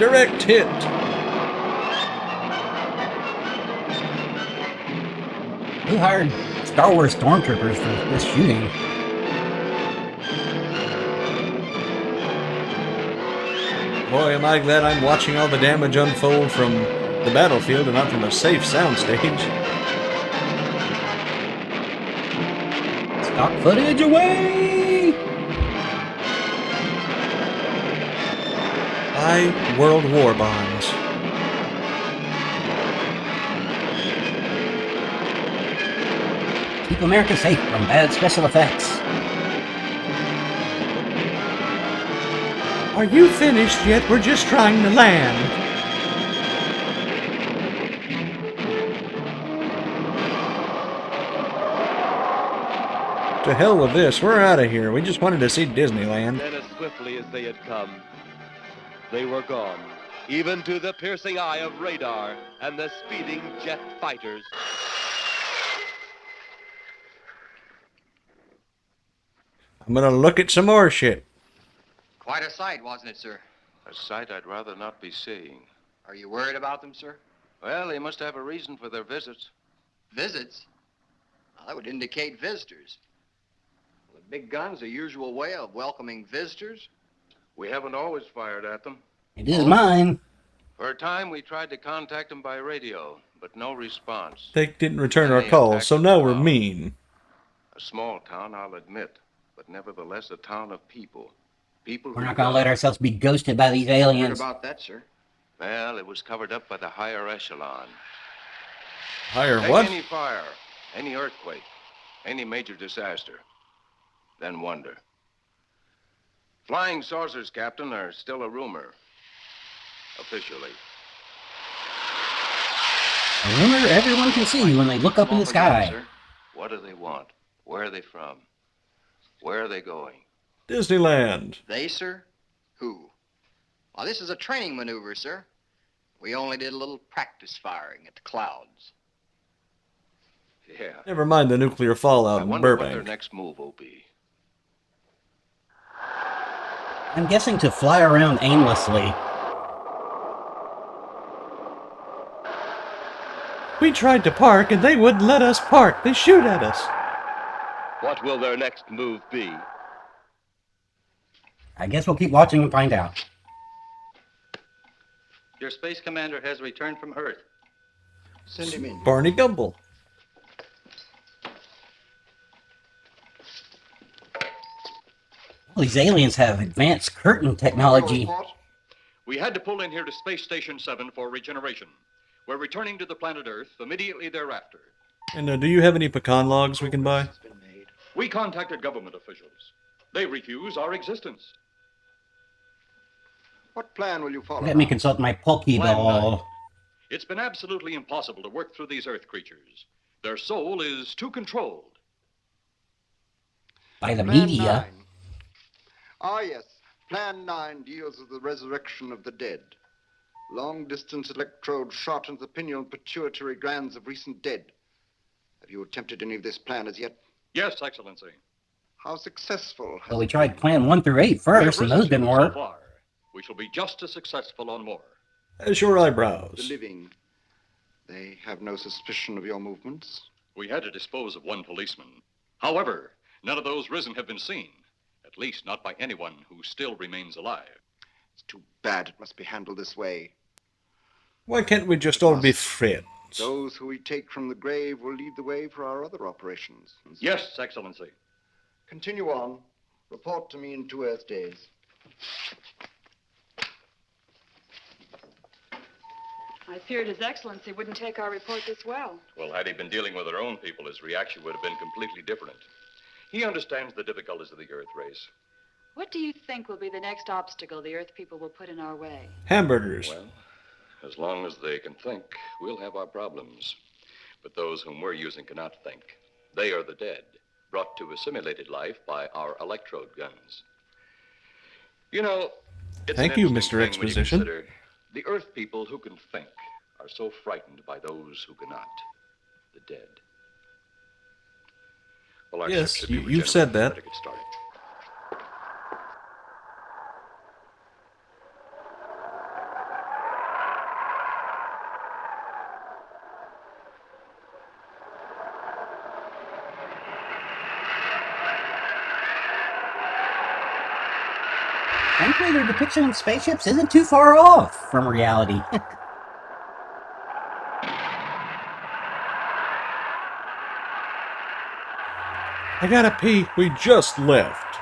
Direct hit. Who hired Star Wars stormtroopers for this shooting? Boy, am I glad I'm watching all the damage unfold from the battlefield and not from a safe soundstage. Stock footage away! High World War bombs. Keep America safe from bad special effects. Are you finished yet? We're just trying to land. To hell with this. We're out of here. We just wanted to see Disneyland. Then as swiftly as they had come, they were gone, even to the piercing eye of radar and the speeding jet fighters. I'm gonna look at some more shit. Quite a sight, wasn't it, sir? A sight I'd rather not be seeing. Are you worried about them, sir? Well, they must have a reason for their visits. Visits? Well, that would indicate visitors. Well, the big gun's the usual way of welcoming visitors. We haven't always fired at them. It is mine. For a time, we tried to contact them by radio, but no response. They didn't return our call, so now we're mean. A small town, I'll admit, but nevertheless a town of people. People. We're not going to let ourselves be ghosted by these Heard aliens. about that, sir? Well, it was covered up by the higher echelon. Higher Take what? any fire, any earthquake, any major disaster, then wonder. Flying saucers, Captain, are still a rumor. Officially. A rumor everyone can see when they look up in the sky. Sir. What do they want? Where are they from? Where are they going? Disneyland. They, sir? Who? Well, this is a training maneuver, sir. We only did a little practice firing at the clouds. Yeah. Never mind the nuclear fallout I in wonder what their Burbank. next move will be. I'm guessing to fly around aimlessly. We tried to park and they wouldn't let us park. They shoot at us. What will their next move be? I guess we'll keep watching and find out. Your space commander has returned from Earth. Send him in. Barney Gumble. All these aliens have advanced curtain technology. We had to pull in here to Space Station 7 for regeneration. We're returning to the planet Earth immediately thereafter. And do you have any pecan logs we can buy? We contacted government officials. They refuse our existence. What plan will you follow? Let me consult my Pokeball. It's been absolutely impossible to work through these Earth creatures. Their soul is too controlled. By the Plan media. 9. Ah, yes. Plan 9 deals with the resurrection of the dead. Long-distance electrode shot into the pineal and pituitary glands of recent dead. Have you attempted any of this plan as yet? Yes, Excellency. How successful? Well, we tried plan 1 through 8 first, and those didn't work. So far. We shall be just as successful on more. As your The eyebrows. living, they have no suspicion of your movements? We had to dispose of one policeman. However, none of those risen have been seen. At least not by anyone who still remains alive. It's too bad it must be handled this way. Why can't we just all be friends? Those who we take from the grave will lead the way for our other operations. And so Yes, Excellency. Continue on. Report to me in 2 Earth days. I feared His Excellency wouldn't take our report this well. Well, had he been dealing with our own people, his reaction would have been completely different. He understands the difficulties of the Earth race. What do you think will be the next obstacle the Earth people will put in our way? Hamburgers. Well, as long as they can think, we'll have our problems. But those whom we're using cannot think. They are the dead, brought to a simulated life by our electrode guns. You know, it's Thank an you, interesting Mr. thing when you Exposition. consider the Earth people who can think are so frightened by those who cannot, the dead. Well, our Yes, ship should be you've said that. regenerated. Better get started. Frankly, their depiction of spaceships isn't too far off from reality. I gotta pee. We just left.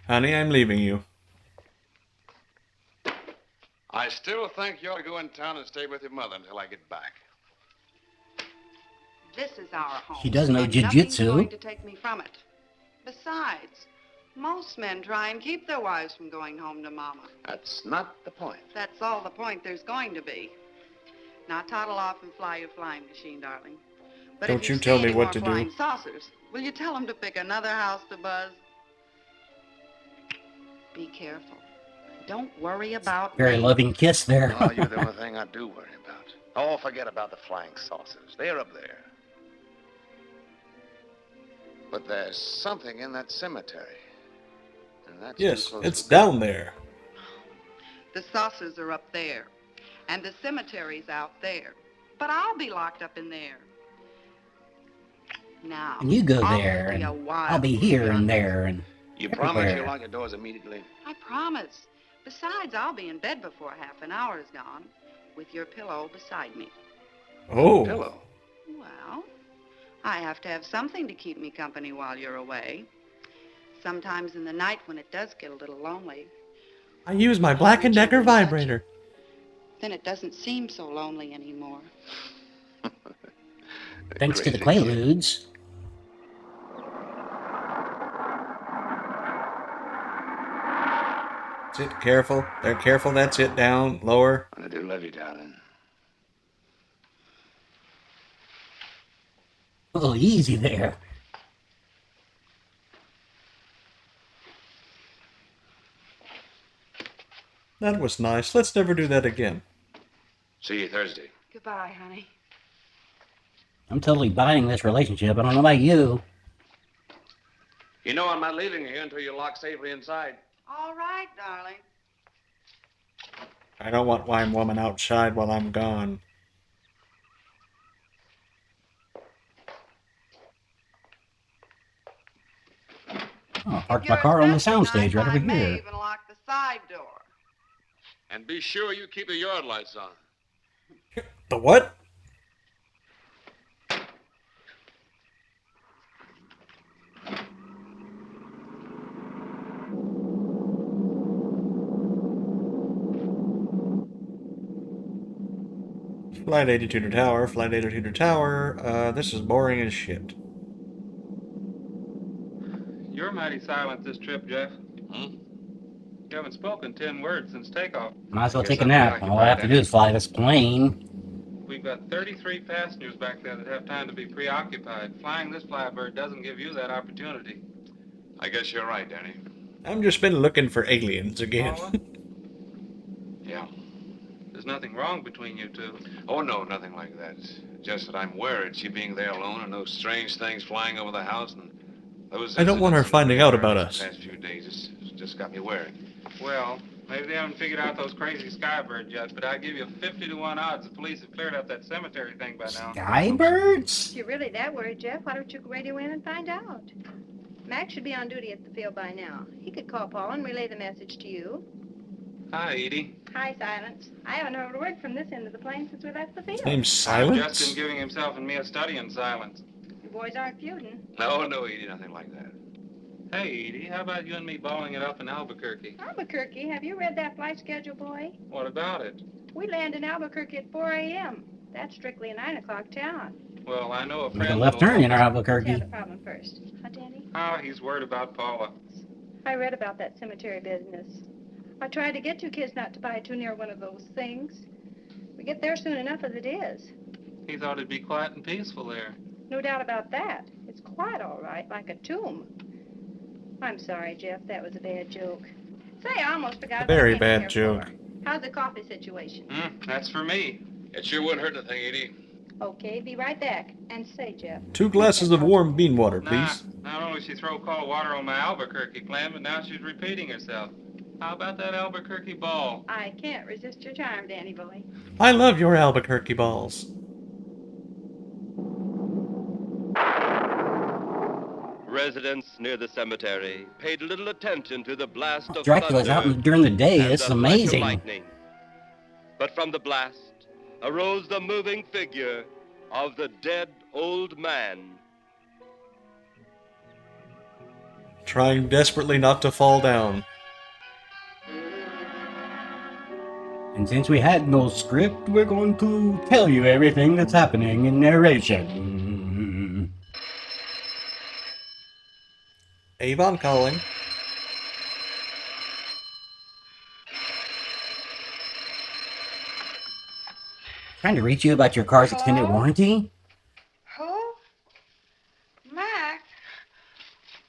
Honey, I'm leaving you. I still think you ought to go in town and stay with your mother until I get back. This is our home. She does know and nothing's jujitsu. going to take me from it. Besides, most men try and keep their wives from going home to Mama. That's not the point. That's all the point there's going to be. Now toddle off and fly your flying machine, darling. But Don't if you see tell me any what more to do. flying saucers, will you tell them to pick another house to buzz? Be careful. Don't worry about Very me. loving kiss there. Oh, you're the only thing I do worry about. Oh, forget about the flying saucers. They're up there. But there's something in that cemetery. And that's too Yes, close it's to down there. The saucers are up there, and the cemetery's out there. But I'll be locked up in there. Now, And you go off there, to and your wild I'll be here goose and hunt. there, and You promise everywhere. you'll lock your doors immediately? I promise. Besides, I'll be in bed before half an hour is gone, with your pillow beside me. Oh. Pillow. Well, I have to have something to keep me company while you're away. Sometimes in the night when it does get a little lonely, I use my Black & Decker vibrator. then it doesn't seem so lonely anymore. thanks to the Crazy kid. Quaaludes. That's it, careful. They're careful, that's it, down, lower. I do love you, darling. Oh, easy there. That was nice. Let's never do that again. See you Thursday. Goodbye, honey. I'm totally buying this relationship. I don't know about you. You know I'm not leaving here until you're locked safely inside. All right, darling. I don't want wine woman outside while I'm gone. Oh, I parked my car on the soundstage right over I may here. even lock the side door. And be sure you keep the yard lights on. The what? Flight 82 to tower, flight 82 to tower. This is boring as shit. You're mighty silent this trip, Jeff. Hmm? You haven't spoken 10 words since takeoff. Might as well Guess take a I'm nap. preoccupied, All I have to do is fly this plane. We've got 33 passengers back there that have time to be preoccupied. Flying this flybird doesn't give you that opportunity. I guess you're right, Danny. I've just been looking for aliens again. Paula, Yeah. there's nothing wrong between you two. Oh, no, nothing like that. Just that I'm worried she being there alone and those strange things flying over the house and those I don't want her incidents in finding the out car about these us. past few days. It's just got me worried. Well, maybe they haven't figured out those crazy skybirds yet, but I give you 50 to 1 odds the police have cleared up that cemetery thing by now. Skybirds? If you're really that worried, Jeff, why don't you radio in and find out? Max should be on duty at the field by now. He could call Paul and relay the message to you. Hi, Edie. Hi, Silence. I haven't heard a word from this end of the plane since we left the field. His name's Justin Silence? giving himself and me a study in silence. You boys aren't feuding. No, Edie, nothing like that. Hey, Edie, how about you and me balling it up in Albuquerque? Albuquerque, have you read that flight schedule, boy? What about it? We land in Albuquerque at 4 a.m. That's strictly a 9 o'clock town. Well, I know a Make friend a left that'll turn in help us. Albuquerque. Let's have the problem first. Huh, Danny? Oh, he's worried about Paula. I read about that cemetery business. I tried to get you kids not to buy too near one of those things. We get there soon enough as it is. He thought it'd be quiet and peaceful there. No doubt about that. It's quite all right, like a tomb. I'm sorry, Jeff. That was a bad joke. Say, I almost forgot. A very what I came bad here joke. for. How's the coffee situation? That's for me. It sure wouldn't hurt the thing, Edie. Okay, be right back. And say, Jeff. 2 glasses of warm bean water, please. Not only she throw cold water on my Albuquerque plan, but now she's repeating herself. How about that Albuquerque ball? I can't resist your charm, Danny boy. I love your Albuquerque balls. Residents near the cemetery paid little attention to the blast of Dracula's out thunder during the day. and This is the flash of amazing. lightning. But from the blast arose the moving figure of the dead old man. Trying desperately not to fall down. And since we had no script, we're going to tell you everything that's happening in narration. Avon calling. Trying to reach you about your car's extended warranty? Who? Mac?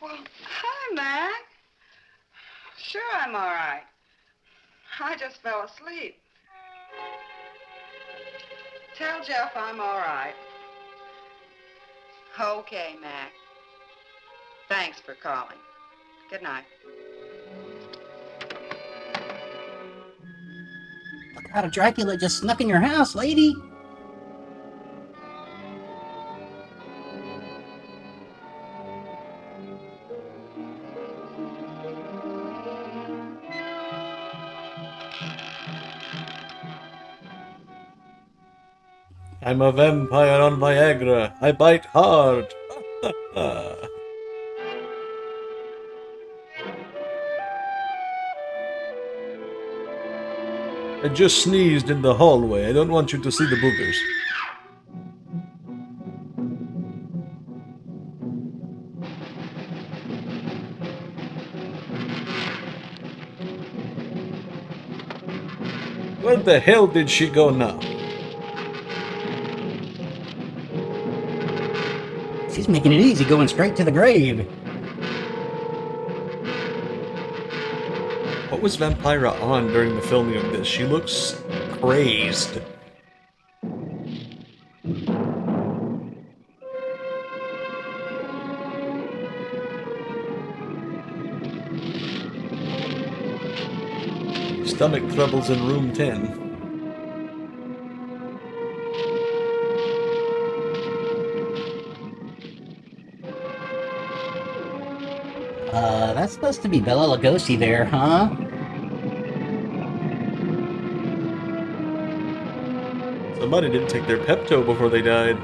Well, hi, Mac. Sure, I'm all right. I just fell asleep. Tell Jeff I'm all right. Okay, Mac. Thanks for calling. Good night. Look out, Dracula just snuck in your house, lady. I'm a vampire on Viagra. I bite hard. I just sneezed in the hallway. I don't want you to see the boogers. Where the hell did she go now? She's making it easy, going straight to the grave. What was Vampira on during the filming of this? She looks crazed. Stomach troubles in room 10. That's supposed to be Bela Lugosi there, huh? Somebody didn't take their Pepto before they died.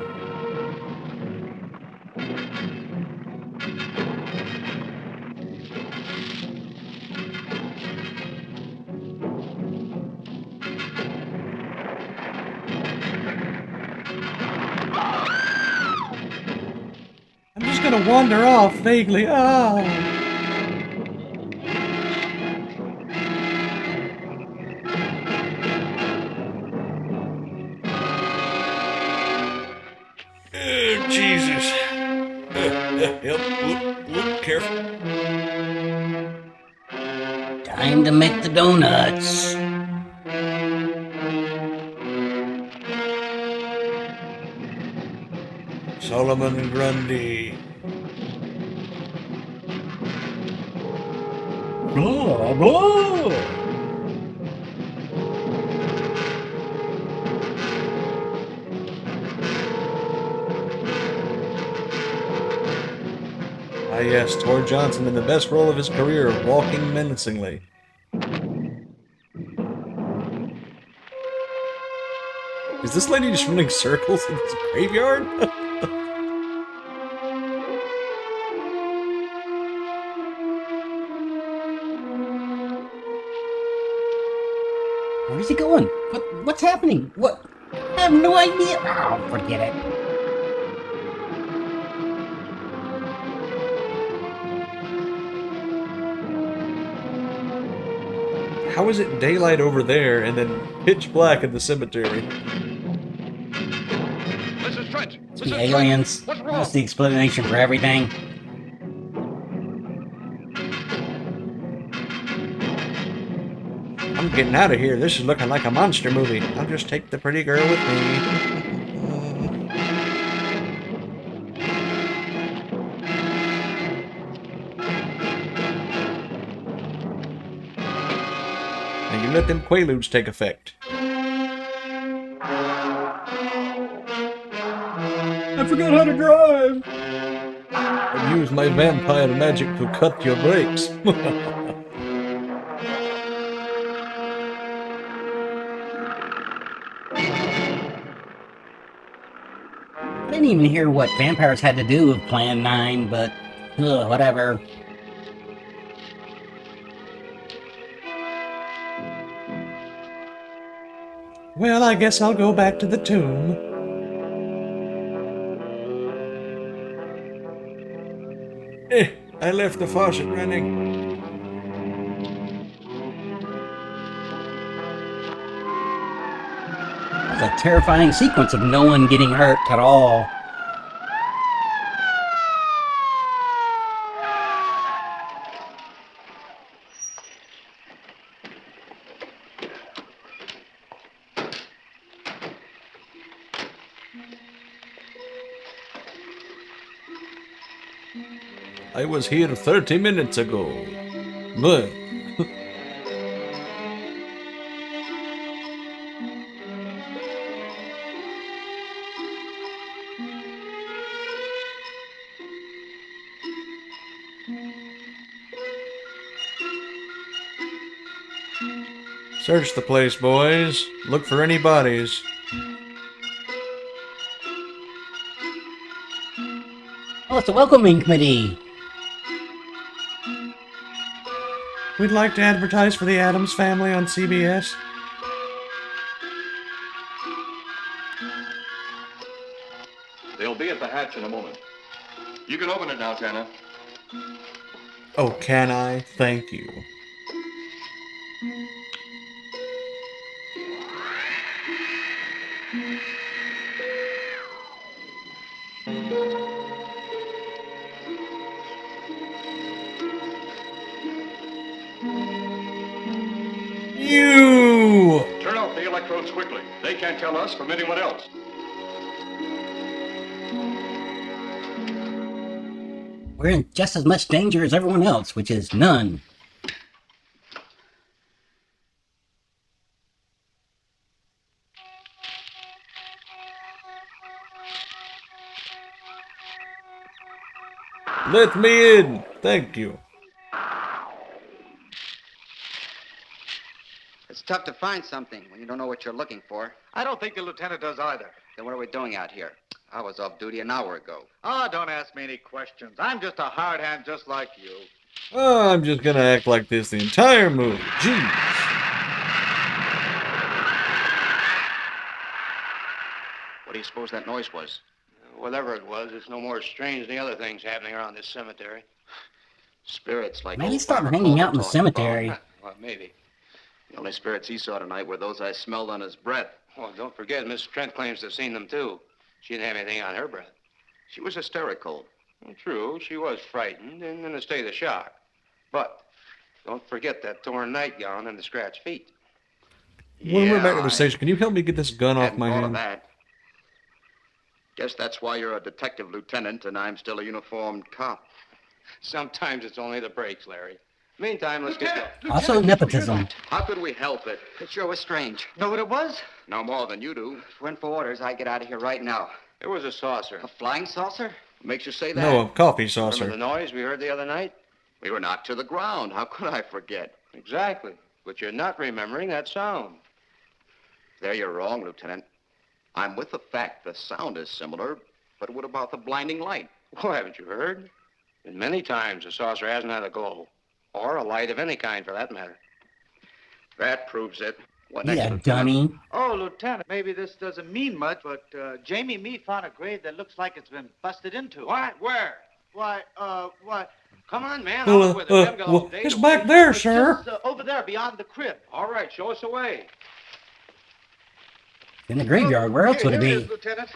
I'm just gonna wander off vaguely. Oh. Jesus. Yep, whoop, careful. Time to make the donuts. Solomon Grundy. Blah, blah. Ah yes, Tor Johnson in the best role of his career, walking menacingly. Is this lady just running circles in this graveyard? Where's he going? What's happening? What? I have no idea. Oh, forget it. How is it daylight over there and then pitch black in the cemetery? Mrs. Trent! It's the aliens. What's wrong? That's the explanation for everything. I'm getting out of here. This is looking like a monster movie. I'll just take the pretty girl with me. and you let them quaaludes take effect. I forgot how to drive! I use my vampire magic to cut your brakes. I didn't even hear what vampires had to do with Plan 9, but whatever. Well, I guess I'll go back to the tomb. I left the faucet running. It's a terrifying sequence of no one getting hurt at all. I was here 30 minutes ago. But search the place, boys. Look for any bodies. Oh, it's a welcoming committee. We'd like to advertise for the Addams Family on CBS. They'll be at the hatch in a moment. You can open it now, Tanner. Oh, can I? Thank you. You! Turn off the electrodes quickly. They can't tell us from anyone else. We're in just as much danger as everyone else, which is none. Let me in! Thank you. It's tough to find something when you don't know what you're looking for. I don't think the lieutenant does either. Then what are we doing out here? I was off duty an hour ago. Oh, don't ask me any questions. I'm just a hard hand just like you. Oh, I'm just gonna act like this the entire movie. Jeez. What do you suppose that noise was? Whatever it was, it's no more strange than the other things happening around this cemetery. Spirits like Maybe old start Farmer hanging Cole out in the talked cemetery. about. Well, maybe. The only spirits he saw tonight were those I smelled on his breath. Well, don't forget, Miss Trent claims to have seen them, too. She didn't have anything on her breath. She was hysterical. Well, true, she was frightened and in a state of shock. But don't forget that torn nightgown and the scratched feet. When we're back at the station, can you help me get this gun off my hand? That. Guess that's why you're a detective lieutenant and I'm still a uniformed cop. Sometimes it's only the brakes, Larry. Meantime, let's get going. Also nepotism. How could we help it? It sure was strange. Know what it was? No more than you do. If it went for orders, I'd get out of here right now. It was a saucer. A flying saucer? What makes you say that? No, a coffee saucer. Remember the noise we heard the other night? We were knocked to the ground. How could I forget? Exactly. But you're not remembering that sound. There you're wrong, Lieutenant. I'm with the fact the sound is similar, but what about the blinding light? Well, haven't you heard? And many times the saucer hasn't had a glow. Or a light of any kind, for that matter. That proves it. What next, Yeah, Lieutenant? dummy. Oh, Lieutenant, maybe this doesn't mean much, but Jamie Mee found a grave that looks like it's been busted into. What? Where? Why, Come on, man. I'll go with it. We haven't got all day It's to back wait. there, sir. Just over there, beyond the crib. All right, show us the way. In the graveyard, where else would it Here be? Lieutenant.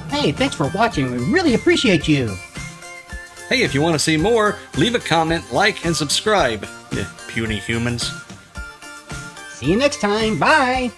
Hey, thanks for watching. We really appreciate you. Hey, if you want to see more, leave a comment, like, and subscribe. You puny humans. See you next time. Bye.